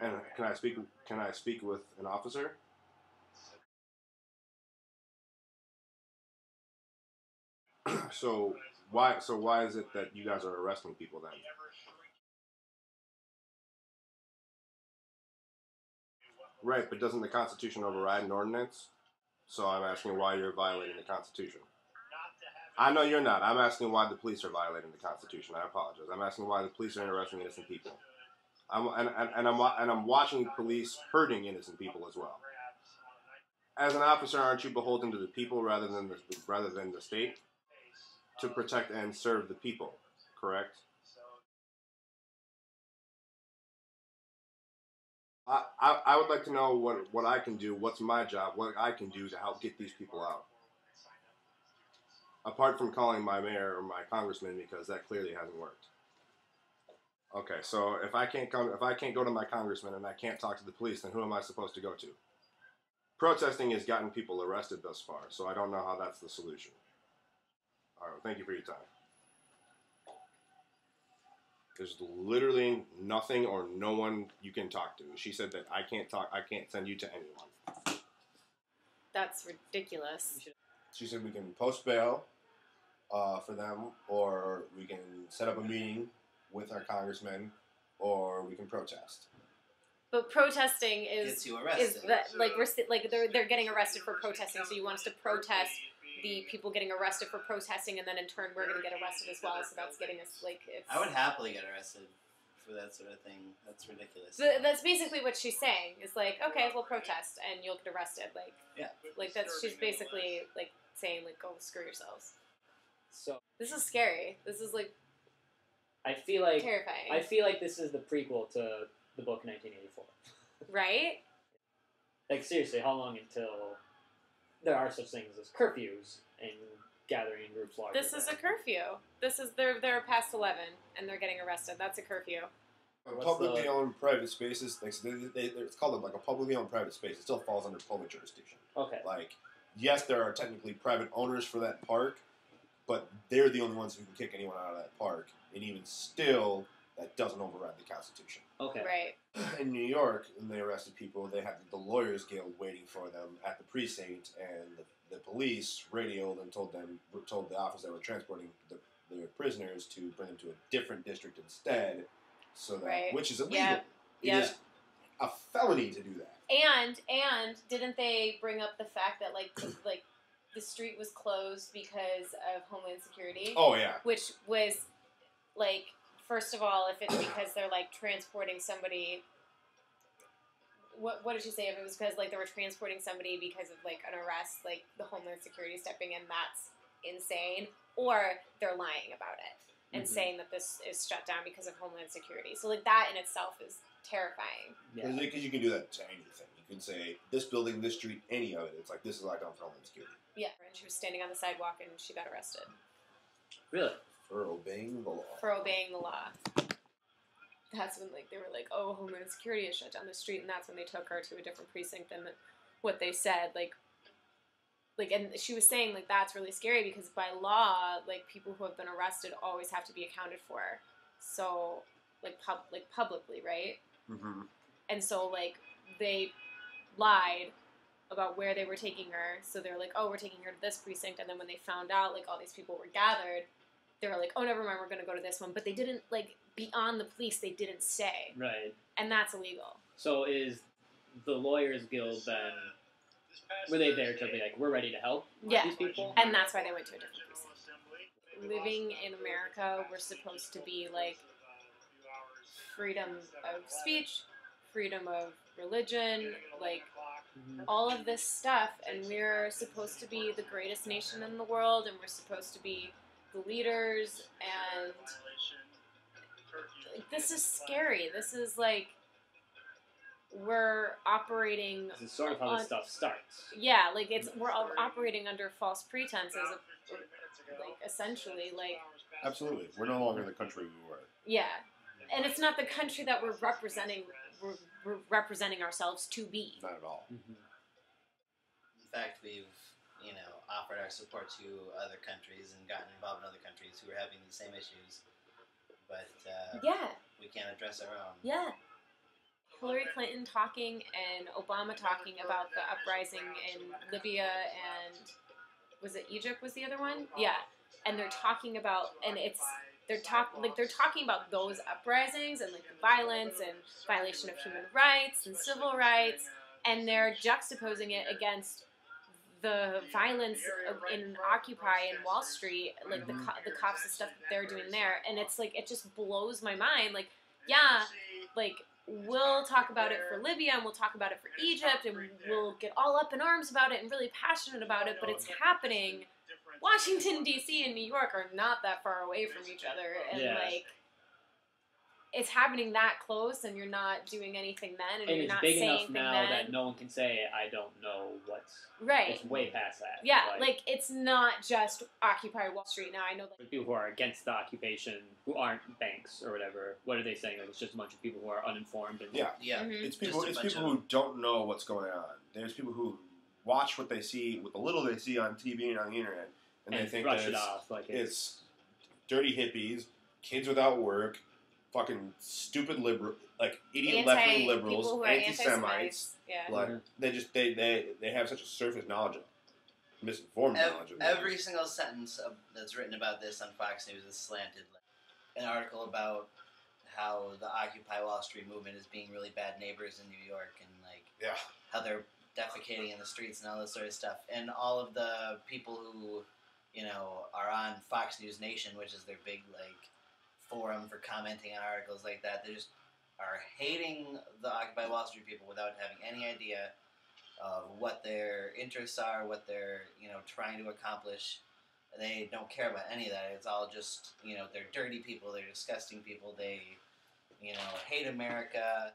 And can I speak? Can I speak with an officer? So why is it that you guys are arresting people then? Right, but doesn't the Constitution override an ordinance? So I'm asking why you're violating the Constitution. I know you're not. I'm asking why the police are violating the Constitution. I apologize. I'm asking why the police are arresting innocent people. I'm watching police hurting innocent people as well. As an officer, aren't you beholden to the people rather than the state to protect and serve the people? Correct. I would like to know what I can do. What's my job? What I can do to help get these people out. Apart from calling my mayor or my congressman because that clearly hasn't worked. Okay, so if I can't go to my congressman and I can't talk to the police, then who am I supposed to go to? Protesting has gotten people arrested thus far, so I don't know how that's the solution. All right, well, thank you for your time. There's literally nothing or no one you can talk to. She said that I can't talk. I can't send you to anyone. That's ridiculous. She said we can post bail for them, or we can set up a meeting with our congressman, or we can protest. But protesting Gets you arrested. is that they're getting arrested for protesting. So you want us to protest the people getting arrested for protesting, and then in turn we're going to get arrested as well. So that's getting us it's. I would happily get arrested for that sort of thing. That's ridiculous. That's basically what she's saying. It's like, okay, we'll protest and you'll get arrested. Yeah. She's basically saying go screw yourselves. So This is scary. This is I feel like terrifying. I feel like this is the prequel to the book 1984. Right? Like seriously, how long until there are such things as curfews and gathering in groups larger? This is a curfew. They're past 11 and they're getting arrested. That's a curfew. Publicly owned private spaces, it's called a publicly owned private space. It still falls under public jurisdiction. Okay. Yes, there are technically private owners for that park, but they're the only ones who can kick anyone out of that park. And even still, that doesn't override the Constitution. Okay. Right. In New York, when they arrested people, they had the Lawyers Guild waiting for them at the precinct, and the police radioed and told the officers that were transporting their prisoners to bring them to a different district instead, so that which is illegal. Yep. It is a felony to do that. And didn't they bring up the fact that the street was closed because of Homeland Security? Oh yeah. Which was first of all, if it's because they're transporting somebody. What did she say? If it was because they were transporting somebody because of an arrest, the Homeland Security stepping in, that's insane. Or they're lying about it and saying that this is shut down because of Homeland Security. So that in itself is terrifying. Because you can do that to anything. You can say this building, this street, any of it. It's this is locked down for Homeland Security. Yeah, and she was standing on the sidewalk and she got arrested. Really? For obeying the law. For obeying the law. That's when they were oh, Homeland Security has shut down the street, and that's when they took her to a different precinct than what they said. And she was saying that's really scary because by law, people who have been arrested always have to be accounted for. So publicly, right? Mm-hmm. And so they lied about where they were taking her. So they're oh, we're taking her to this precinct, and then when they found out all these people were gathered, they were oh, never mind, we're going to go to this one. But they didn't beyond the police, they didn't say. Right. And that's illegal. So is the Lawyers Guild then? Were they there to be we're ready to help these people? And that's why they went to a different precinct. Living in America, we're supposed to be freedom of speech, freedom of religion, all of this stuff, and we're supposed to be the greatest nation in the world, and we're supposed to be the leaders, and this is scary. This is we're operating. This is sort of how this stuff starts. Yeah, we're operating under false pretenses, essentially, Absolutely, we're no longer the country we were. Yeah, and it's not the country that we're representing. We're representing ourselves to be. Not at all. Mm-hmm. In fact, we've offered our support to other countries and gotten involved in other countries who are having these same issues, but we can't address our own. Yeah. Hillary Clinton talking and Obama talking about the uprising in Libya and was it Egypt was the other one? Yeah. And they're talking about they're talking about those uprisings and like the violence and violation of human rights and civil rights, and they're juxtaposing it against the violence in Occupy and Wall Street, like the cops and stuff that they're doing there, and it's like it just blows my mind. Like, yeah, like we'll talk about it for Libya and we'll talk about it for Egypt and we'll get all up in arms about it and really passionate about it, but it's happening. Washington D.C. and New York are not that far away from each other, and like it's happening that close, and you're not doing anything then, and you're not saying anything then. It's big enough now that no one can say, I don't know what's... Right. It's way past that. Yeah, like it's not just Occupy Wall Street now. I know that... People who are against the occupation, who aren't banks or whatever, what are they saying? Like, it's just a bunch of people who are uninformed. And yeah. Mm-hmm. It's people who don't know what's going on. There's people who watch what they see, with the little they see on TV and on the internet, and they think that it's dirty hippies, kids without work, fucking stupid liberal, like idiot left-wing liberals, anti-Semites. Yeah. Like they have such a surface knowledge of misinformed knowledge of every single sentence that's written about this on Fox News is slanted. Like, an article about how the Occupy Wall Street movement is being really bad neighbors in New York, and like how they're defecating in the streets and all this sort of stuff, and all of the people who are on Fox News Nation, which is their big forum for commenting on articles like that. They just are hating the Occupy Wall Street people without having any idea of what their interests are, what they're trying to accomplish. They don't care about any of that. It's all just they're dirty people, they're disgusting people, they hate America.